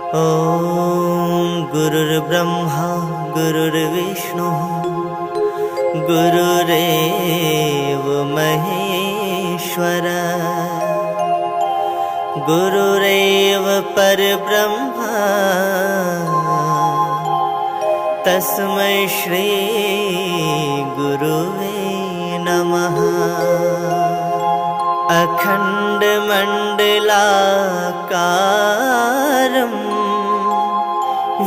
ॐ गुरुर्ब्रह्मा गुरुर्विष्णु गुरुरेव महेश्वर गुरुरेव परब्रह्मा तस्मै श्री गुरुवे नमः। अखण्डमण्डलाकारं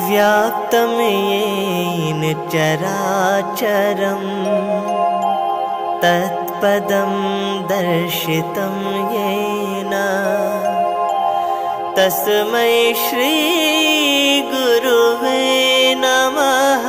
व्याप्तं येन चराचरं तत्पदं दर्शितं येन तस्मै श्री गुरुवे नमः।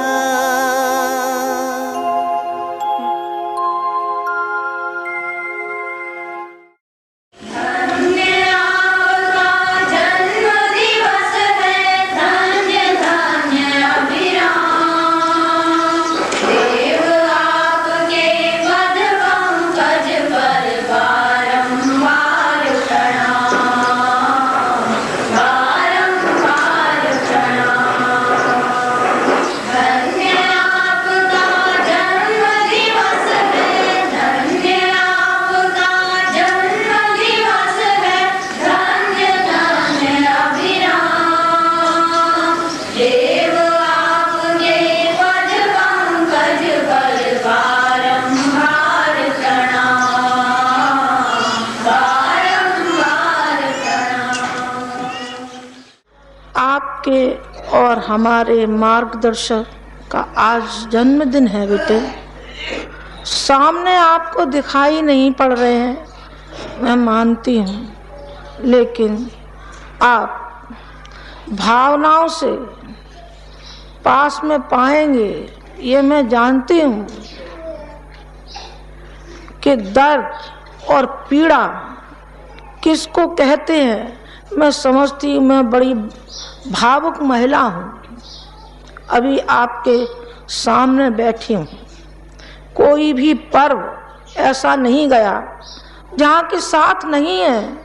आपके और हमारे मार्गदर्शक का आज जन्मदिन है बेटे। सामने आपको दिखाई नहीं पड़ रहे हैं, मैं मानती हूँ, लेकिन आप भावनाओं से पास में पाएंगे ये मैं जानती हूँ कि दर्द और पीड़ा किसको कहते हैं। मैं समझती हूँ, मैं बड़ी भावुक महिला हूँ, अभी आपके सामने बैठी हूँ। कोई भी पर्व ऐसा नहीं गया जहाँ के साथ नहीं है,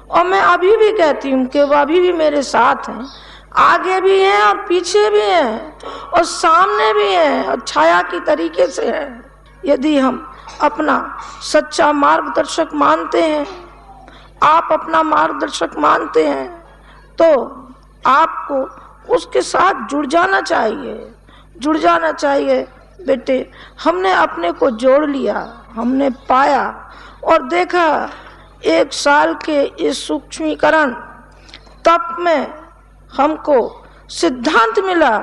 और मैं अभी भी कहती हूँ कि वह अभी भी मेरे साथ हैं, आगे भी हैं और पीछे भी हैं और सामने भी हैं और छाया की तरीके से है। यदि हम अपना सच्चा मार्गदर्शक मानते हैं, आप अपना मार्गदर्शक मानते हैं, तो आपको उसके साथ जुड़ जाना चाहिए बेटे। हमने अपने को जोड़ लिया, हमने पाया और देखा 1 साल के इस सूक्ष्मीकरण तप में हमको सिद्धांत मिला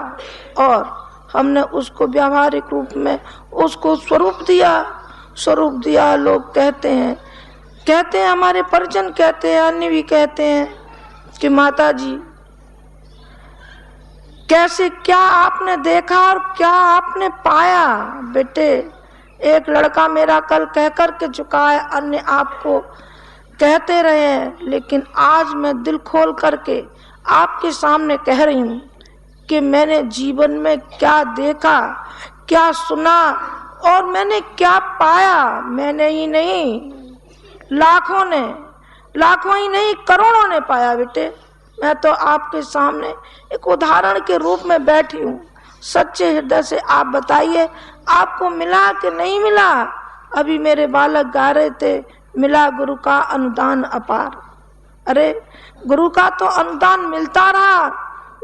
और हमने उसको व्यावहारिक रूप में उसको स्वरूप दिया। लोग कहते हैं हमारे परिजन कहते हैं, अन्य भी कहते हैं कि माता जी कैसे, क्या आपने देखा और क्या आपने पाया। बेटे, एक लड़का मेरा कल कह कर के चुका है, अन्य आपको कहते रहे हैं, लेकिन आज मैं दिल खोल करके आपके सामने कह रही हूँ कि मैंने जीवन में क्या देखा, क्या सुना और मैंने क्या पाया। मैंने ही नहीं, लाखों ही नहीं, करोड़ों ने पाया बेटे। मैं तो आपके सामने एक उदाहरण के रूप में बैठी हूँ। सच्चे हृदय से आप बताइए, आपको मिला कि नहीं मिला। अभी मेरे बालक गा रहे थे, मिला गुरु का अनुदान अपार। अरे, गुरु का तो अनुदान मिलता रहा,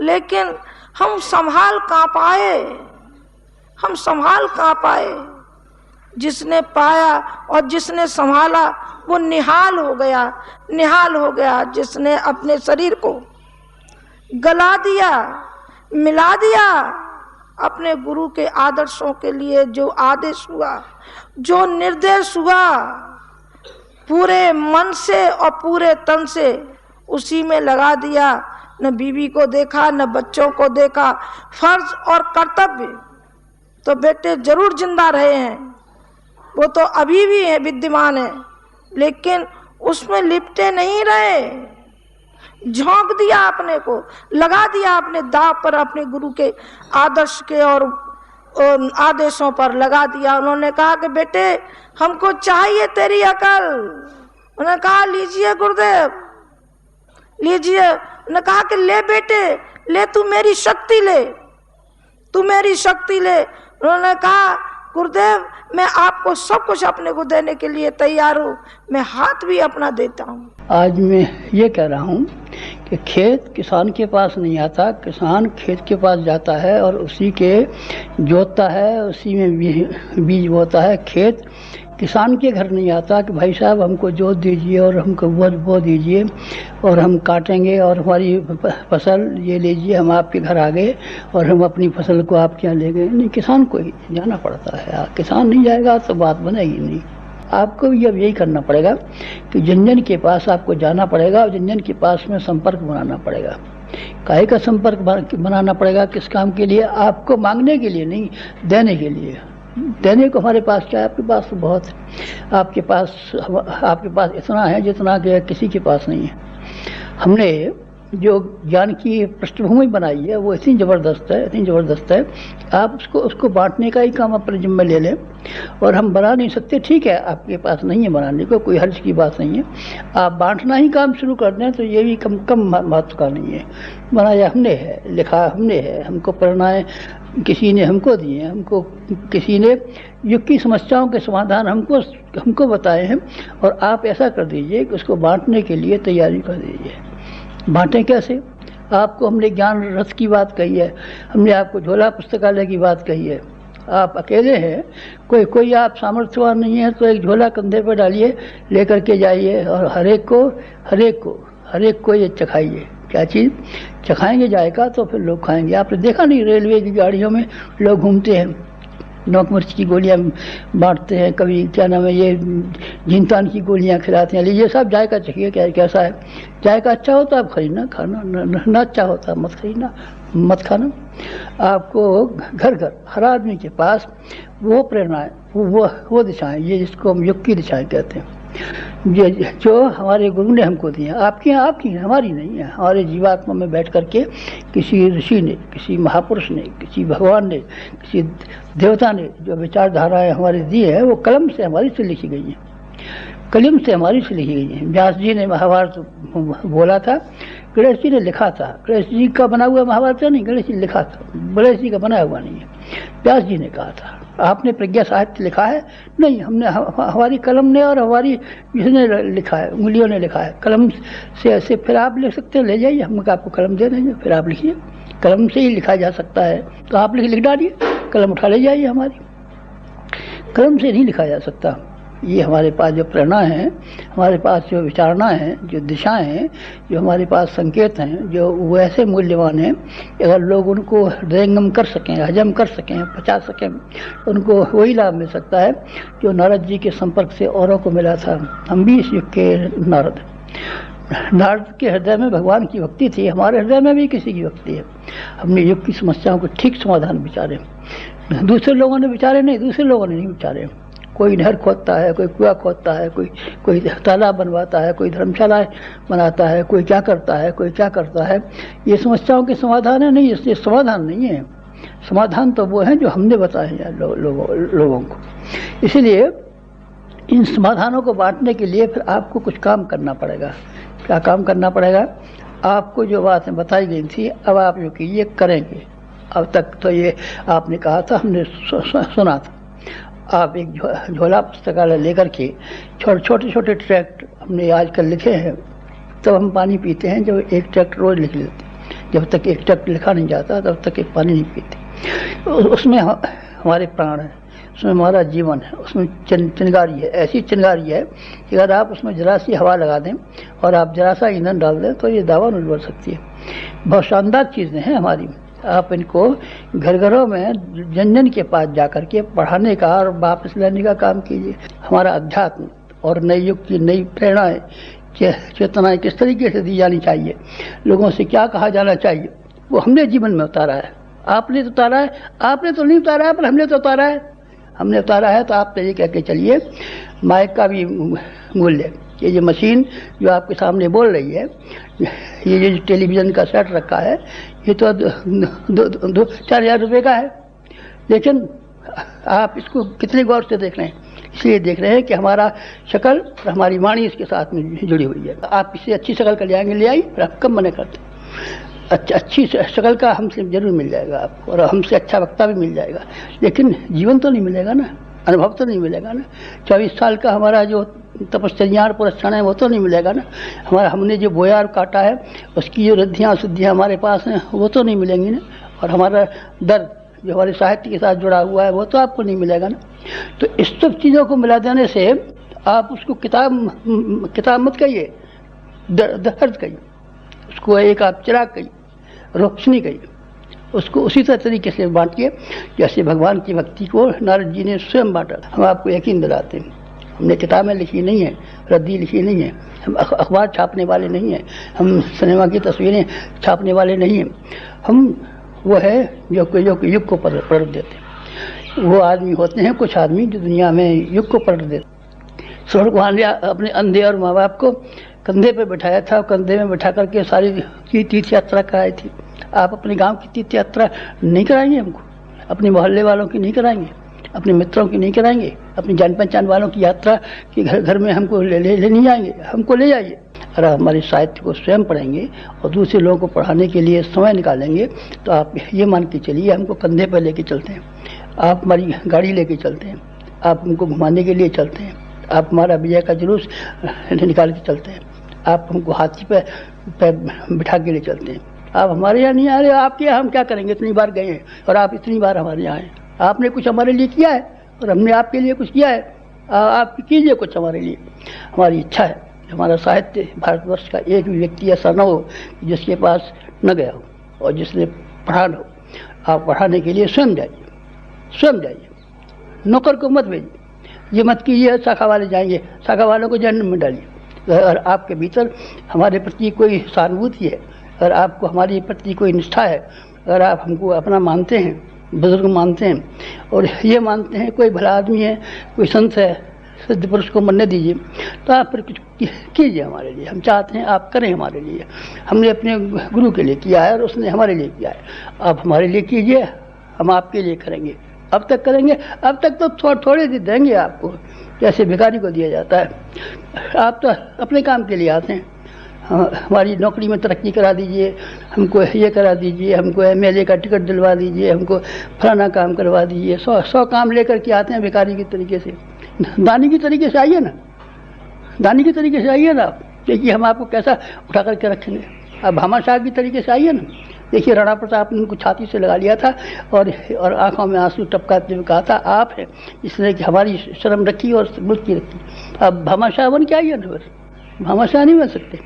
लेकिन हम संभाल कहाँ पाए। जिसने पाया और जिसने संभाला वो निहाल हो गया। जिसने अपने शरीर को गला दिया, मिला दिया अपने गुरु के आदर्शों के लिए, जो आदेश हुआ, जो निर्देश हुआ, पूरे मन से और पूरे तन से उसी में लगा दिया। न बीवी को देखा, न बच्चों को देखा। फर्ज और कर्तव्य तो बेटे जरूर जिंदा रहे हैं, वो तो अभी भी है, विद्यमान है, लेकिन उसमें लिपटे नहीं रहे। झोंक दिया अपने को, लगा दिया अपने दाव पर, अपने गुरु के आदर्श के और आदेशों पर लगा दिया। उन्होंने कहा कि बेटे हमको चाहिए तेरी अकल। उन्होंने कहा लीजिए गुरुदेव, लीजिए। ने कहा कि ले बेटे ले, तू मेरी शक्ति ले, तू मेरी शक्ति ले। उन्होंने कहा गुरुदेव मैं आपको सब कुछ अपने को देने के लिए तैयार हूँ, मैं हाथ भी अपना देता हूँ। आज मैं ये कह रहा हूँ कि खेत किसान के पास नहीं आता, किसान खेत के पास जाता है और उसी के जोतता है, उसी में बीज बोता है। खेत किसान के घर नहीं आता कि भाई साहब हमको जोत दीजिए और हमको बो दीजिए और हम काटेंगे और हमारी फसल ये लीजिए, हम आपके घर आ गए और हम अपनी फसल को आपके यहाँ ले गए। नहीं, किसान को ही जाना पड़ता है। किसान नहीं जाएगा तो बात बनेगी नहीं। आपको भी अब यही करना पड़ेगा कि जन जन के पास आपको जाना पड़ेगा और जन जन के पास में संपर्क बनाना पड़ेगा। काहे का संपर्क बनाना पड़ेगा? किस काम के लिए? आपको मांगने के लिए नहीं, देने के लिए। देने को हमारे पास क्या है? आपके पास तो बहुत है। आपके पास इतना है जितना कि किसी के पास नहीं है। हमने जो ज्ञान की पृष्ठभूमि बनाई है वो इतनी ज़बरदस्त है। आप उसको बांटने का ही काम अपने जिम्मे ले लें। और हम बना नहीं सकते, ठीक है, आपके पास नहीं है बनाने को, कोई हर्ज की बात नहीं है। आप बांटना ही काम शुरू कर दें तो ये भी कम महत्व का नहीं है। बनाया हमने है, लिखा हमने है, हमको प्रेरणाएं किसी ने हमको दी हैं, हमको किसी ने युग की समस्याओं के समाधान हमको बताए हैं। और आप ऐसा कर दीजिए कि उसको बांटने के लिए तैयारी कर दीजिए। बांटें कैसे? आपको हमने ज्ञान रथ की बात कही है, हमने आपको झोला पुस्तकालय की बात कही है। आप अकेले हैं, कोई आप सामर्थ्यवान नहीं है तो एक झोला कंधे पर डालिए, लेकर के जाइए और हर एक को ये चखाइए। क्या चीज़ चखाएंगे? जाएगा तो फिर लोग खाएंगे। आपने देखा नहीं रेलवे की गाड़ियों में लोग घूमते हैं, नमक मिर्च की गोलियां बांटते हैं, कभी क्या नाम है ये झिंतान की गोलियां खिलाते हैं। लीजिए साहब जायका चखिए कैसा है। जायका अच्छा होता है आप खरीदना खाना, ना अच्छा होता मत खरीदना मत खाना। आपको घर घर हर आदमी के पास वो प्रेरणाएं, वो दिशाएं, ये जिसको हम युग की दिशाएं कहते हैं, ये जो हमारे गुरु ने हमको दी हैं। आपकी हमारी नहीं है। हमारे जीवात्मा में बैठ करके किसी ऋषि ने, किसी महापुरुष ने, किसी भगवान ने, किसी देवता ने जो विचारधाराएं हमारे दी है वो कलम से हमारी से लिखी गई हैं। व्यास जी ने महाभारत बोला था, गणेश जी ने लिखा था। गणेश जी का बना हुआ महाभारत नहीं, गणेश जी ने लिखा था, गणेश जी का बनाया हुआ नहीं है। व्यास जी ने कहा था। आपने प्रज्ञा साहित्य लिखा है? नहीं, हमने हमारी कलम ने और हमारी जिसने लिखा है, उंगलियों ने लिखा है। कलम से ऐसे फिर आप लिख सकते हैं, ले जाइए, हम आपको कलम दे देंगे, फिर आप लिखिए। कलम से ही लिखा जा सकता है तो आप लिख डालिए, कलम उठा ले जाइए। हमारी कलम से नहीं लिखा जा सकता। ये हमारे पास जो प्रेरणा है, हमारे पास जो विचारणा है, जो दिशाएं हैं, जो हमारे पास संकेत हैं, जो वैसे मूल्यवान हैं, अगर लोग उनको हृदयंगम कर सकें, हजम कर सकें, पचा सकें, उनको वही लाभ मिल सकता है जो नारद जी के संपर्क से औरों को मिला था। हम भी इस युग के नारद के हृदय में भगवान की भक्ति थी, हमारे हृदय में भी किसी की भक्ति है। हमने युग की समस्याओं को ठीक समाधान विचारे, दूसरे लोगों ने विचारे नहीं। कोई नहर खोदता है, कोई कुआं खोदता है, कोई तालाब बनवाता है, कोई धर्मशालाएं बनाता है, कोई क्या करता है। ये समस्याओं के समाधान है? नहीं, इसलिए समाधान नहीं है। समाधान तो वो है जो हमने बताए हैं लोगों को। इसलिए इन समाधानों को बांटने के लिए फिर आपको कुछ काम करना पड़ेगा। क्या काम करना पड़ेगा? आपको जो बातें बताई गई थी अब आप जो कीजिए, करेंगे। अब तक तो ये आपने कहा था, हमने सुना था। आप एक झोला पुस्तकालय लेकर के छोटे ट्रैक्ट हमने आजकल लिखे हैं, तब हम पानी पीते हैं जब एक ट्रैक्ट रोज लिख लेते हैं। जब तक एक ट्रैक्ट लिखा नहीं जाता तब तक एक पानी नहीं पीते। उसमें हमारे प्राण है, उसमें हमारा जीवन है, उसमें चिंगारी है, ऐसी चिंगारी है कि अगर आप उसमें जरा सी हवा लगा दें और आप जरा सा ईंधन डाल दें तो ये दावा नहीं बढ़ सकती है। बहुत शानदार चीज़ें हैं हमारी। आप इनको घरों में जन के पास जाकर के पढ़ाने का और वापस लाने का काम कीजिए। हमारा अध्यात्म और नई युग की नई प्रेरणाएं, चेतनाएं किस तरीके से दी जानी चाहिए, लोगों से क्या कहा जाना चाहिए, वो हमने जीवन में उतारा है। आपने तो उतारा है, आपने तो नहीं उतारा है, पर हमने तो उतारा है। तो आप ये कह के चलिए, माइक का भी मूल्य, ये जो मशीन जो आपके सामने बोल रही है, ये जो टेलीविज़न का सेट रखा है, ये तो 2-4 हज़ार रुपये का है। लेकिन आप इसको कितने गौर से देख रहे हैं, इसलिए देख रहे हैं कि हमारा शक्ल और हमारी वाणी इसके साथ में जुड़ी हुई है। आप इससे अच्छी शक्ल कर ले आएंगे, ले आई, और आप कब मना करते। अच्छी शक्ल का हमसे जरूर मिल जाएगा आपको, और हमसे अच्छा वक्ता भी मिल जाएगा, लेकिन जीवन तो नहीं मिलेगा ना, अनुभव तो नहीं मिलेगा ना। 24 साल का हमारा जो तपश्चर्या और पुरस्कार है वो तो नहीं मिलेगा ना। हमने जो बोया और काटा है उसकी जो रिद्धियाँ शुद्धियाँ हमारे पास हैं वो तो नहीं मिलेंगी ना। और हमारा दर्द जो हमारे साहित्य के साथ जुड़ा हुआ है वो तो आपको नहीं मिलेगा ना। तो इस सब चीज़ों को मिला देने से आप उसको किताब मत कहिए, दर्द कहिए, उसको एक आप चिराग कहिए, रोशनी कहिए, उसको उसी तरीके से बांटिए जैसे भगवान की भक्ति को नारद जी ने स्वयं बांटा। हम आपको यकीन दिलाते हैं, हमने किताबें लिखी नहीं है, रद्दी लिखी नहीं है, हम अखबार छापने वाले नहीं हैं, हम सिनेमा की तस्वीरें छापने वाले नहीं हैं। हम वो है जो युग को पलट देते। वो आदमी होते हैं कुछ आदमी जो दुनिया में युग को पलट देते। स्वर्ण कुमार ने अपने अंधे और माँ बाप को कंधे पे बिठाया था, कंधे में बिठा करके सारी की तीर्थ यात्रा कराई थी। आप अपने गांव की तीर्थ यात्रा नहीं कराएंगे हमको, अपने मोहल्ले वालों की नहीं कराएंगे, अपने मित्रों की नहीं कराएंगे, अपनी जान पहचान वालों की यात्रा कि घर में हमको ले नहीं जाएंगे, हमको ले जाइए। अगर हमारे साहित्य को स्वयं पढ़ेंगे और दूसरे लोगों को पढ़ाने के लिए समय निकालेंगे तो आप ये मान के चलिए हमको कंधे पर लेके चलते हैं, आप हमारी गाड़ी लेके चलते हैं, आप हमको घुमाने के लिए चलते हैं, आप हमारा विजय का जुलूस निकाल के चलते हैं, आप हमको हाथी पे बिठा के ले चलते हैं। आप हमारे यहाँ नहीं आ रहे, आपके यहाँ हम क्या करेंगे? इतनी बार गए हैं और आप इतनी बार हमारे यहाँ आए। आपने कुछ हमारे लिए किया है और हमने आपके लिए कुछ किया है, आप कीजिए कुछ हमारे लिए। हमारी इच्छा है हमारा साहित्य भारतवर्ष का एक भी व्यक्ति ऐसा न हो जिसके पास न गया हो और जिसने पढ़ा न हो। आप पढ़ाने के लिए स्वयं जाइए, नौकर को मत भेजिए। ये मत कीजिए शाखा वाले जाएंगे, शाखा वालों को जहन्नम में डालिए। अगर आपके भीतर हमारे प्रति कोई सहानुभूति है, अगर आपको हमारे प्रति कोई निष्ठा है, अगर आप हमको अपना मानते हैं, बुजुर्ग मानते हैं और ये मानते हैं कोई भला आदमी है, कोई संत है, सिद्ध पुरुष को मरने दीजिए, तो आप फिर कुछ कीजिए हमारे लिए। हम चाहते हैं आप करें हमारे लिए। हमने अपने गुरु के लिए किया है और उसने हमारे लिए किया है। आप हमारे लिए कीजिए, हम आपके लिए करेंगे। अब तक करेंगे, अब तक तो थोड़े देंगे आपको, जैसे भिखारी को दिया जाता है। आप तो अपने काम के लिए आते हैं, हमारी नौकरी में तरक्की करा दीजिए, हमको ये करा दीजिए, हमको MLA का टिकट दिलवा दीजिए, हमको फलाना काम करवा दीजिए। 100 काम लेकर के आते हैं भिखारी की तरीके से। दानी की तरीके से आइए ना, दानी की तरीके से आइए ना। आप देखिए हम आपको कैसा उठा करके रखेंगे। अब भामाशाह की तरीके से आइए ना। देखिए राणा प्रताप ने उनको छाती से लगा लिया था और आंखों में आंसू टपकाते हुए कहा था आप है इसने कि हमारी शर्म रखी और मुल्क की रखी। अब भामाशाह बन के आइए ना, भामाशाह नहीं बन सकते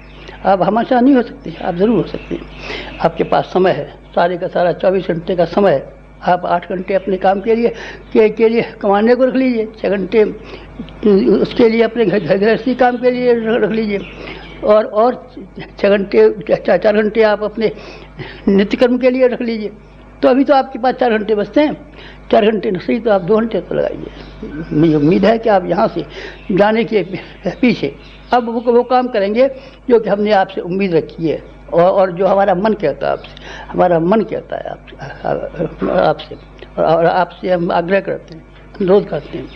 आप, भामाशाह नहीं हो सकते, आप ज़रूर हो सकते हैं। आपके पास समय है, सारे का सारा 24 घंटे का समय है। आप 8 घंटे अपने काम के लिए कमाने को रख लीजिए, 6 घंटे उसके लिए अपने गृहस्थी काम के लिए रख लीजिए और 4 घंटे आप अपने नित्य कर्म के लिए रख लीजिए। तो अभी तो आपके पास 4 घंटे बचते हैं। 4 घंटे न सही तो आप 2 घंटे तो लगाइए। मुझे उम्मीद है कि आप यहाँ से जाने के पीछे अब वो काम करेंगे जो कि हमने आपसे उम्मीद रखी है और जो हमारा मन कहता है आपसे, हमारा मन कहता है आपसे और आपसे हम आग्रह करते हैं, अनुरोध करते हैं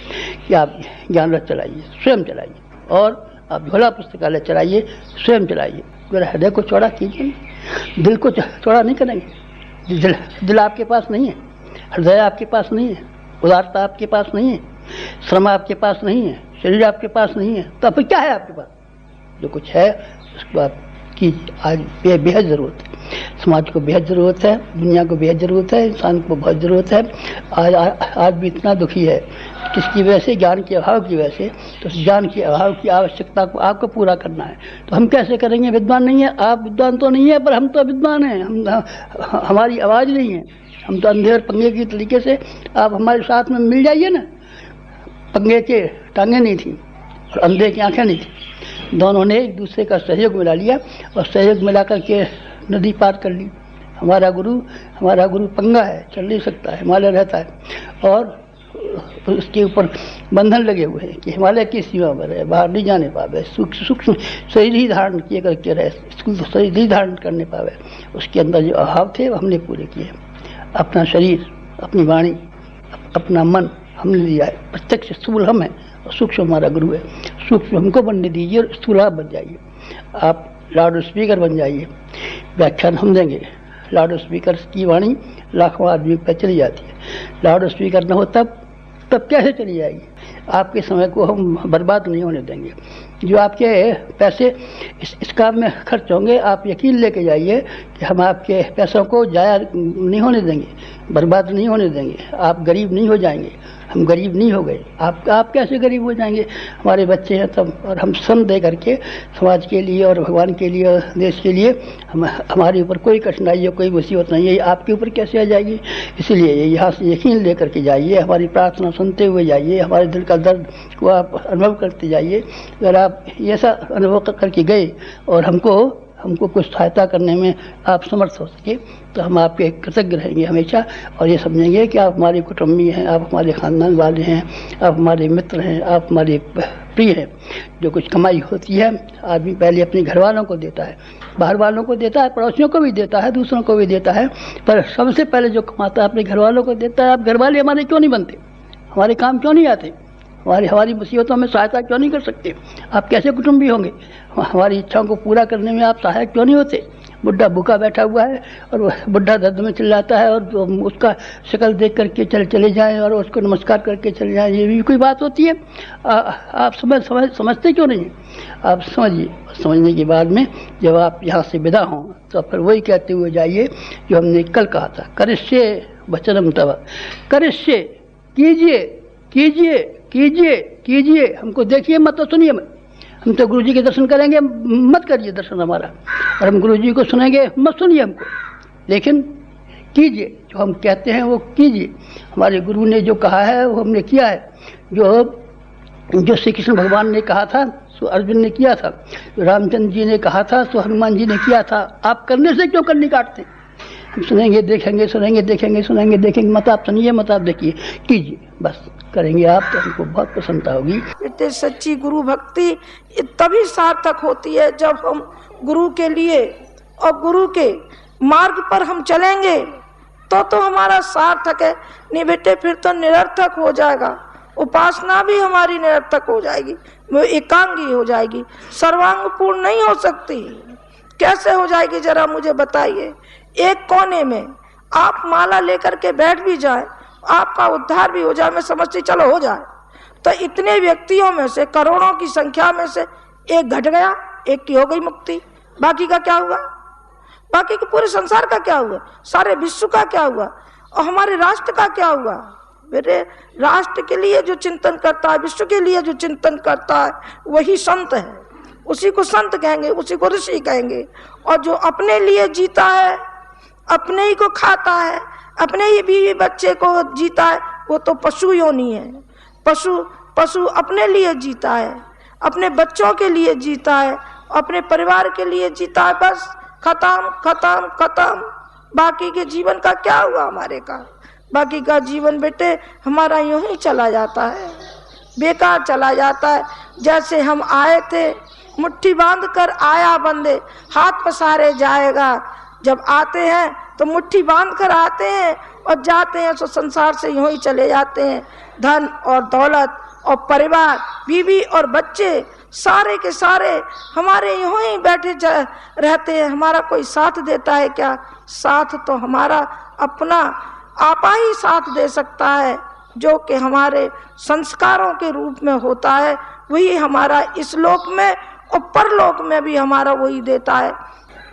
कि आप ज्ञान रथ चलाइए, स्वयं चलाइए और आप झोला पुस्तकालय चलाइए, स्वयं चलाइए। मेरा हृदय को चौड़ा कीजिए, दिल को चौड़ा नहीं करेंगे। दिल आपके पास नहीं है, हृदय आपके पास नहीं है, उदारता आपके पास नहीं है, श्रम आपके पास नहीं है, शरीर आपके पास नहीं है, तो अब क्या है आपके पास? जो कुछ है उसको आप कीजिए। आज बेहद ज़रूरत है, समाज को बेहद ज़रूरत है, दुनिया को बेहद ज़रूरत है, इंसान को बहुत ज़रूरत है। आज भी इतना दुखी है किसकी वजह से? ज्ञान के अभाव की वजह से। तो ज्ञान के अभाव की आवश्यकता को आपको पूरा करना है। तो हम कैसे करेंगे? विद्वान नहीं है आप, विद्वान तो नहीं है पर हम तो विद्वान हैं। हमारी आवाज़ नहीं है, हम तो अंधे और पंगे की तरीके से। आप हमारे साथ में मिल जाइए ना। पंगे के टांगें नहीं थी और अंधे की आंखें नहीं थी, दोनों ने एक दूसरे का सहयोग मिला लिया और सहयोग मिला करके नदी पार कर ली। हमारा गुरु पंगा है, चल नहीं सकता, हिमालय रहता है और उसके ऊपर बंधन लगे हुए हैं कि हिमालय की सीमा पर है, बाहर नहीं जाने पावे, सूक्ष्म शरीर ही धारण किए करके रहे, शरीर ही धारण करने पावे। उसके अंदर जो अभाव थे वो हमने पूरे किए। अपना शरीर, अपनी वाणी, अपना मन हमने लिया है। प्रत्यक्ष स्थूल हम हैं सूक्ष्म हमारा गुरु है। सूक्ष्म हमको बनने दीजिए और स्थूल आप बन जाइए। आप लाउड स्पीकर बन जाइए, व्याख्यान हम देंगे। लाउड स्पीकर की वाणी लाखों आदमी पर चली जाती है, लाउड स्पीकर न हो तब कैसे चली जाएगी? आपके समय को हम बर्बाद नहीं होने देंगे। जो आपके पैसे इस काम में खर्च होंगे, आप यकीन लेके जाइए कि हम आपके पैसों को जाया नहीं होने देंगे, बर्बाद नहीं होने देंगे। आप गरीब नहीं हो जाएंगे, हम गरीब नहीं हो गए। आप कैसे गरीब हो जाएंगे? हमारे बच्चे हैं तब, और हम श्रम दे करके समाज के लिए और भगवान के लिए और देश के लिए हमारे ऊपर कोई कठिनाई या कोई मुसीबत नहीं है, आपके ऊपर कैसे आ जाएगी? इसलिए यहाँ से यकीन लेकर के जाइए, हमारी प्रार्थना सुनते हुए जाइए, हमारे दिल का दर्द को आप अनुभव करते जाइए। अगर आप ऐसा अनुभव करके गए और हमको कुछ सहायता करने में आप समर्थ हो सके तो हम आपके कृतज्ञ रहेंगे हमेशा, और ये समझेंगे कि आप हमारे कुटुंबी हैं, आप हमारे ख़ानदान वाले हैं, आप हमारे मित्र हैं, आप हमारे प्रिय हैं। जो कुछ कमाई होती है आदमी पहले अपने घर वालों को देता है, बाहर वालों को देता है, पड़ोसियों को भी देता है, दूसरों को भी देता है, पर सबसे पहले जो कमाता है अपने घर वालों को देता है। आप घर वाले हमारे क्यों नहीं बनते? हमारे काम क्यों नहीं आते? हमारी मुसीबतों में सहायता क्यों नहीं कर सकते? आप कैसे कुटुंबी होंगे? हमारी इच्छाओं को पूरा करने में आप सहायक क्यों नहीं होते? बुढ़ा भूखा बैठा हुआ है और वह बुढ़ा दर्द में चिल्लाता है और उसका शक्ल देख करके चले जाएं और उसको नमस्कार करके चले जाएं, ये भी कोई बात होती है? आप समझते क्यों नहीं? आप समझिए। समझने के बाद में जब आप यहाँ से विदा हों तो फिर वही कहते हुए जाइए जो हमने कल कहा था, करिष्ये वचनम तव। करिष्ये, कीजिए कीजिए कीजिए कीजिए, हमको देखिए मत तो सुनिए मत। हम तो गुरु जी के दर्शन करेंगे, मत करिए दर्शन हमारा, और हम गुरु जी को सुनेंगे, मत सुनिए हमको, लेकिन कीजिए जो हम कहते हैं वो कीजिए। हमारे गुरु ने जो कहा है वो हमने किया है। जो श्री कृष्ण भगवान ने कहा था सो अर्जुन ने किया था, जो रामचंद्र जी ने कहा था सो हनुमान जी ने किया था। आप करने से क्यों करनी काटते? हम सुनेंगे देखेंगे, सुनेंगे देखेंगे, सुनेंगे देखेंगे, मत आप सुनिए मत आप देखिए, कीजिए, बस करेंगे आप तो हमको बहुत प्रसन्नता होगी। बेटे सच्ची गुरु भक्ति तभी सार्थक होती है जब हम गुरु के लिए और गुरु के मार्ग पर हम चलेंगे तो हमारा सार्थक है। नहीं बेटे फिर तो निरर्थक हो जाएगा, उपासना भी हमारी निरर्थक हो जाएगी, वो एकांगी हो जाएगी, सर्वांग पूर्ण नहीं हो सकती। कैसे हो जाएगी जरा मुझे बताइए? एक कोने में आप माला लेकर के बैठ भी जाए, आपका उद्धार भी हो जाए, मैं समझती चलो हो जाए, तो इतने व्यक्तियों में से करोड़ों की संख्या में से एक घट गया, एक की हो गई मुक्ति, बाकी का क्या हुआ? बाकी के पूरे संसार का क्या हुआ? सारे विश्व का क्या हुआ? और हमारे राष्ट्र का क्या हुआ? मेरे राष्ट्र के लिए जो चिंतन करता है, विश्व के लिए जो चिंतन करता है, वही संत है, उसी को संत कहेंगे, उसी को ऋषि कहेंगे। और जो अपने लिए जीता है, अपने ही को खाता है, अपने ही बीवी बच्चे को जीता है, वो तो पशु योनि है। पशु अपने लिए जीता है, अपने बच्चों के लिए जीता है, अपने परिवार के लिए जीता है, बस खत्म खत्म खत्म। बाकी के जीवन का क्या हुआ हमारे का? बाकी का जीवन बेटे हमारा यूं ही चला जाता है, बेकार चला जाता है। जैसे हम आए थे, मुट्ठी बांध कर आया बंदे, हाथ पसारे जाएगा। जब आते हैं तो मुट्ठी बांध कर आते हैं और जाते हैं तो संसार से यूं ही चले जाते हैं। धन और दौलत और परिवार, बीवी और बच्चे, सारे के सारे हमारे यूं ही बैठे रहते हैं। हमारा कोई साथ देता है क्या? साथ तो हमारा अपना आपा ही साथ दे सकता है, जो कि हमारे संस्कारों के रूप में होता है। वही हमारा इस लोक में और परलोक में भी हमारा वही देता है।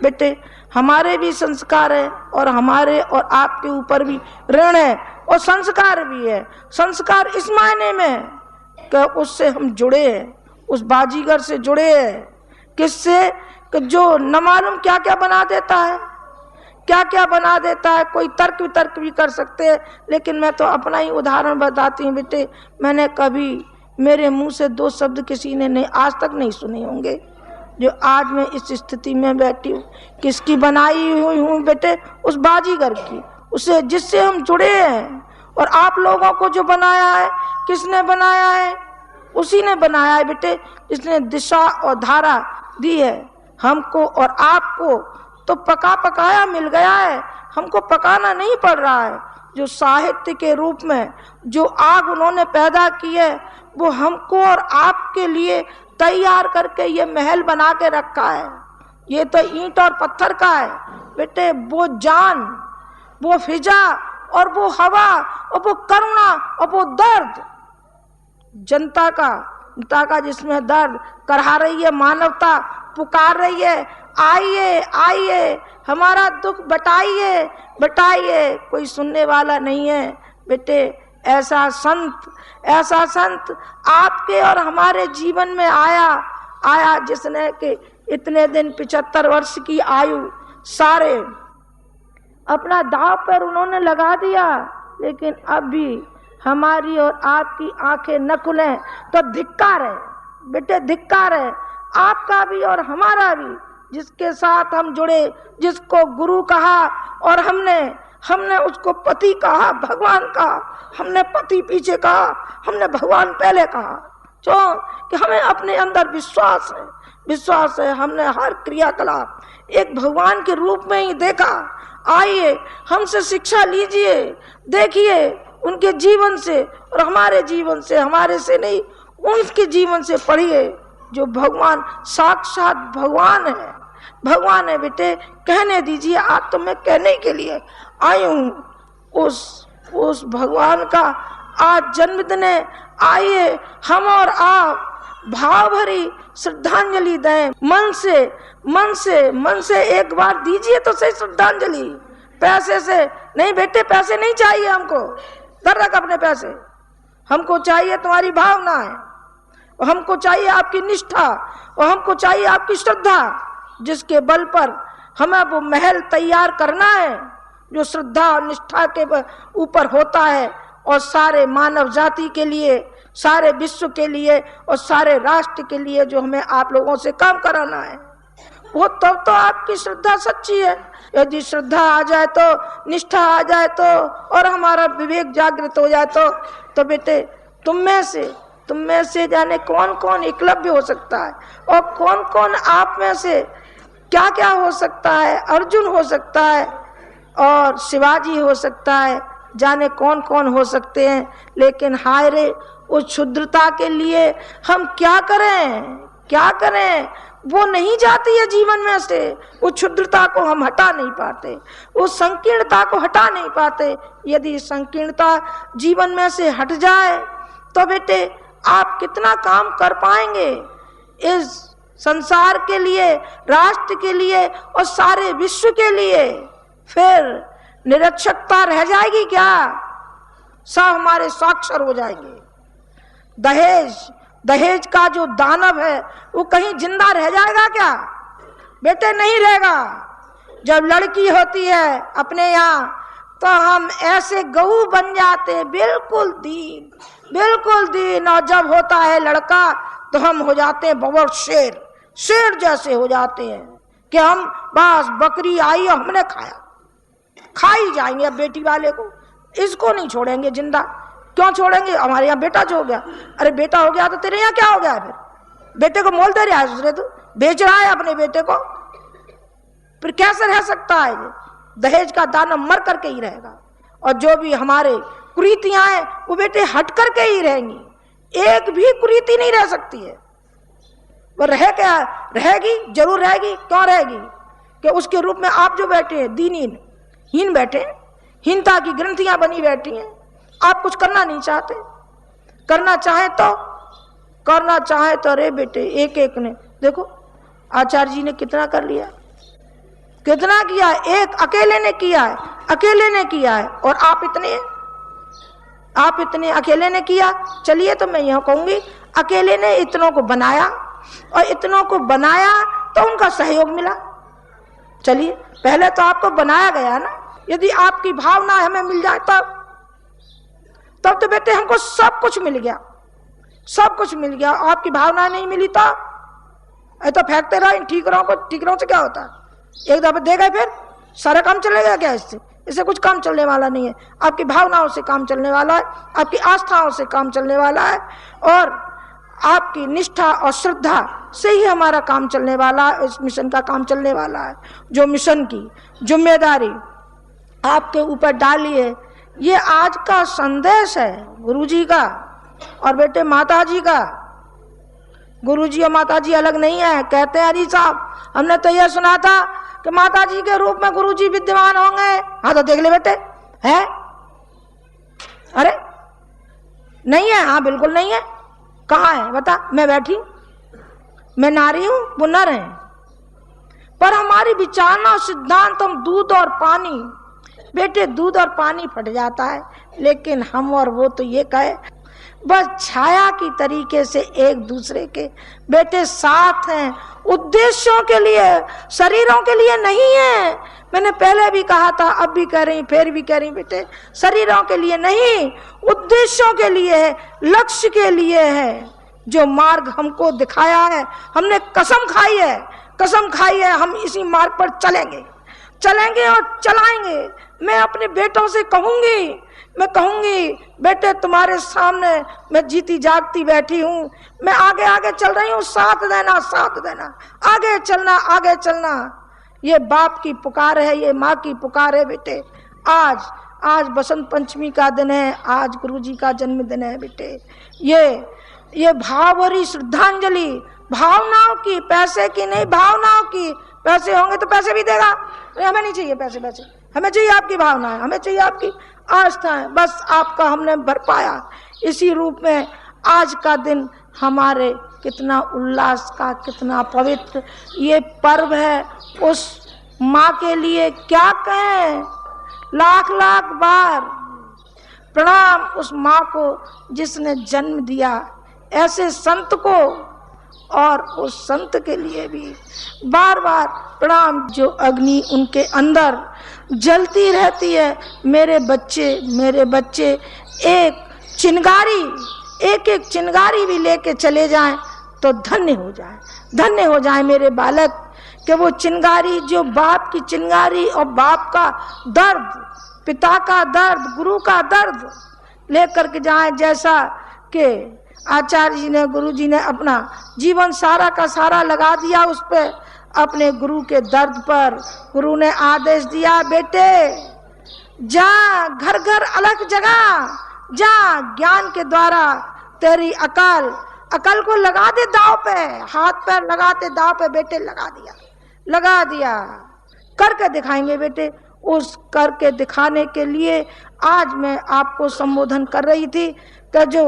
बेटे हमारे भी संस्कार है और हमारे और आपके ऊपर भी ऋण है और संस्कार भी है। संस्कार इस मायने में कि उससे हम जुड़े हैं, उस बाजीगर से जुड़े हैं। किससे? कि जो न मालूम क्या क्या बना देता है, क्या क्या बना देता है। कोई तर्क वितर्क भी कर सकते हैं, लेकिन मैं तो अपना ही उदाहरण बताती हूँ। बेटे मैंने कभी मेरे मुंह से दो शब्द किसी ने नहीं आज तक नहीं सुने होंगे, जो आज मैं इस स्थिति में बैठी हूँ। किसकी बनाई हुई हूँ बेटे? उस बाजीगर की, उसे जिससे हम जुड़े हैं। और आप लोगों को जो बनाया है, किसने बनाया है? उसी ने बनाया है बेटे, जिसने दिशा और धारा दी है हमको और आपको। तो पका पकाया मिल गया है, हमको पकाना नहीं पड़ रहा है। जो साहित्य के रूप में जो आग उन्होंने पैदा की है, वो हमको और आपके लिए तैयार करके ये महल बना के रखा है। ये तो ईंट और पत्थर का है बेटे, वो जान, वो फिजा और वो हवा और वो करुणा और वो दर्द जनता का जिसमें दर्द करहा रही है, मानवता पुकार रही है, आइए आइए हमारा दुख बटाइए बटाइए। कोई सुनने वाला नहीं है बेटे। ऐसा संत आपके और हमारे जीवन में आया जिसने कि इतने दिन 75 वर्ष की आयु सारे अपना दांव पर उन्होंने लगा दिया, लेकिन अब भी हमारी और आपकी आंखें न खुलें तो धिक्कार है बेटे, धिक्कार है आपका भी और हमारा भी, जिसके साथ हम जुड़े, जिसको गुरु कहा और हमने उसको पति कहा, भगवान कहा। हमने पति पीछे कहा, हमने भगवान पहले कहा। क्यों? कि हमें अपने अंदर विश्वास है। हमने हर क्रियाकलाप एक भगवान के रूप में ही देखा। आइए हमसे शिक्षा लीजिए, देखिए उनके जीवन से और हमारे जीवन से, हमारे से नहीं, उनके जीवन से पढ़िए जो भगवान साक्षात भगवान है बेटे। कहने दीजिए, आज तो मैं कहने के लिए आई हूँ उस भगवान का आज जन्मदिन है। आइए हम और आप भाव भरी श्रद्धांजलि दें, मन से एक बार दीजिए तो सही श्रद्धांजलि। पैसे से नहीं बेटे, पैसे नहीं चाहिए हमको, कर रख अपने पैसे। हमको चाहिए तुम्हारी भावना है, और हमको चाहिए आपकी निष्ठा, और हमको चाहिए आपकी श्रद्धा, जिसके बल पर हमें वो महल तैयार करना है जो श्रद्धा और निष्ठा के ऊपर होता है, और सारे मानव जाति के लिए, सारे विश्व के लिए और सारे राष्ट्र के लिए जो हमें आप लोगों से काम कराना है, वो तब तो आपकी श्रद्धा सच्ची है। यदि श्रद्धा आ जाए तो, निष्ठा आ जाए तो, और हमारा विवेक जागृत हो जाए तो बेटे तुम में से जाने कौन कौन एकलव्य हो सकता है, और कौन कौन आप में से क्या क्या हो सकता है। अर्जुन हो सकता है और शिवाजी हो सकता है, जाने कौन कौन हो सकते हैं। लेकिन हाय रे, उस क्षुद्रता के लिए हम क्या करें। वो नहीं जाती है जीवन में से, उस क्षुद्रता को हम हटा नहीं पाते, उस संकीर्णता को हटा नहीं पाते। यदि संकीर्णता जीवन में से हट जाए तो बेटे आप कितना काम कर पाएंगे इस संसार के लिए, राष्ट्र के लिए और सारे विश्व के लिए। फिर निरक्षरता रह जाएगी क्या? सब हमारे साक्षर हो जाएंगे। दहेज का जो दानव है वो कहीं जिंदा रह जाएगा क्या? बेटे नहीं रहेगा। जब लड़की होती है अपने यहाँ तो हम ऐसे गऊ बन जाते, बिल्कुल दीन, और जब होता है लड़का तो हम हो जाते हैं बबर शेर जैसे हो जाते हैं कि हम बस बकरी आई और हमने खा ही जाएंगे। अब बेटी वाले को इसको नहीं छोड़ेंगे जिंदा। क्यों छोड़ेंगे? हमारे यहाँ बेटा जो हो गया। अरे बेटा हो गया तो तेरे यहाँ क्या हो गया? फिर बेटे को मोल दे रहा है दूसरे, तो बेच रहा है अपने बेटे को, फिर कैसे रह सकता है? दहेज का दाना मर करके ही रहेगा। और जो भी हमारे कुरीतियां हैं वो बेटे हट करके ही रहेंगी। एक भी कुरीति नहीं रह सकती है। वो रहेगी, जरूर रहेगी। क्यों रहेगी? कि उसके रूप में आप जो बैठे हैं दीनहीन बैठे हैं, हीनता की ग्रंथियां बनी बैठी हैं। आप कुछ करना नहीं चाहते, करना चाहे तो अरे बेटे एक ने देखो आचार्य जी ने कितना कर लिया, कितना किया। एक अकेले ने किया है और आप इतने अकेले ने किया। चलिए तो मैं यह कहूंगी अकेले ने इतनों को बनाया, और इतनों को बनाया तो उनका सहयोग मिला। चलिए पहले तो आपको बनाया गया ना। यदि आपकी भावना हमें मिल जाए तब तो बेटे हमको सब कुछ मिल गया। आपकी भावना नहीं मिली तो फेंकते रहो ठीकरों से क्या होता है? एक दफा दे गए फिर सारा काम चलेगा क्या? इससे कुछ काम चलने वाला नहीं है। आपकी भावनाओं से काम चलने वाला है, आपकी आस्थाओं से काम चलने वाला है, और आपकी निष्ठा और श्रद्धा से ही हमारा काम चलने वाला है। इस मिशन का काम चलने वाला है। जो मिशन की जिम्मेदारी आपके ऊपर डाली है, ये आज का संदेश है गुरुजी का। और बेटे माताजी का, गुरुजी और माताजी अलग नहीं है। कहते हैं अजी साहब हमने तो यह सुना था कि माताजी के रूप में गुरुजी विद्यमान होंगे। हाँ तो देख ले बेटे, है? अरे नहीं है? हाँ बिल्कुल नहीं है। कहाँ है बता? मैं बैठी हूं, मैं नारी हूं, वो नर है। पर हमारी विचारना सिद्धांत हम दूध और पानी, बेटे दूध और पानी फट जाता है, लेकिन हम और वो तो ये कहे बस छाया की तरीके से एक दूसरे के बेटे साथ हैं, उद्देश्यों के लिए, शरीरों के लिए नहीं है। मैंने पहले भी कहा था, अब भी कह रही, फिर भी कह रही बेटे, शरीरों के लिए नहीं, उद्देश्यों के लिए है, लक्ष्य के लिए है। जो मार्ग हमको दिखाया है, हमने कसम खाई है, कसम खाई है हम इसी मार्ग पर चलेंगे, चलेंगे और चलाएंगे। मैं अपने बेटों से कहूंगी, मैं कहूंगी बेटे तुम्हारे सामने मैं जीती जागती बैठी हूं, मैं आगे आगे चल रही हूं, साथ देना, साथ देना, आगे चलना, आगे चलना। ये बाप की पुकार है, ये माँ की पुकार है बेटे। आज बसंत पंचमी का दिन है, आज गुरुजी का जन्मदिन है बेटे। ये भाव भरी श्रद्धांजलि, भावनाओं की, पैसे की नहीं, भावनाओं की। पैसे होंगे तो पैसे भी देगा, हमें नहीं चाहिए पैसे, हमें चाहिए आपकी भावनाएं, हमें चाहिए आपकी आस्थाएं। बस आपका हमने भर पाया। इसी रूप में आज का दिन हमारे कितना उल्लास का, कितना पवित्र ये पर्व है। उस माँ के लिए क्या कहें, लाख लाख बार प्रणाम उस माँ को जिसने जन्म दिया ऐसे संत को, और उस संत के लिए भी बार बार प्रणाम जो अग्नि उनके अंदर जलती रहती है। मेरे बच्चे एक चिंगारी, एक एक चिंगारी भी लेके चले जाएं तो धन्य हो जाए मेरे बालक, कि वो चिंगारी जो बाप की चिंगारी और बाप का दर्द, पिता का दर्द, गुरु का दर्द लेकर के जाए। जैसा कि आचार्य जी ने, गुरु जी ने अपना जीवन सारा का सारा लगा दिया उस पे, अपने गुरु के दर्द पर। गुरु ने आदेश दिया, बेटे जा, घर घर अलग जगह जा, ज्ञान के द्वारा तेरी अकल को लगा दे दाव पे, हाथ पैर लगाते दाव पे बेटे लगा दिया। करके दिखाएंगे बेटे। उस करके दिखाने के लिए आज मैं आपको संबोधन कर रही थी कि जो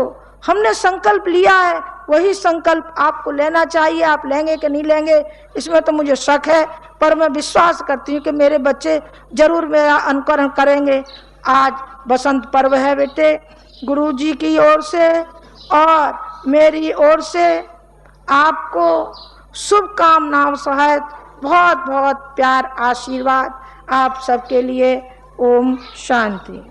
हमने संकल्प लिया है वही संकल्प आपको लेना चाहिए। आप लेंगे कि नहीं लेंगे इसमें तो मुझे शक है, पर मैं विश्वास करती हूँ कि मेरे बच्चे जरूर मेरा अनुकरण करेंगे। आज बसंत पर्व है बेटे, गुरुजी की ओर से और मेरी ओर से आपको शुभकामनाओं सहित बहुत बहुत प्यार, आशीर्वाद आप सबके लिए। ओम शांति।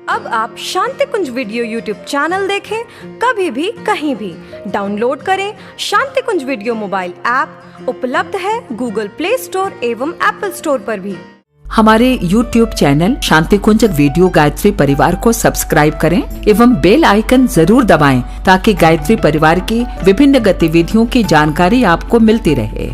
अब आप शांति कुंज वीडियो यूट्यूब चैनल देखें, कभी भी कहीं भी। डाउनलोड करें शांति कुंज वीडियो मोबाइल ऐप, उपलब्ध है गूगल प्ले स्टोर एवं एप्पल स्टोर पर भी। हमारे YouTube चैनल शांति कुंज वीडियो गायत्री परिवार को सब्सक्राइब करें एवं बेल आइकन जरूर दबाएं ताकि गायत्री परिवार की विभिन्न गतिविधियों की जानकारी आपको मिलती रहे।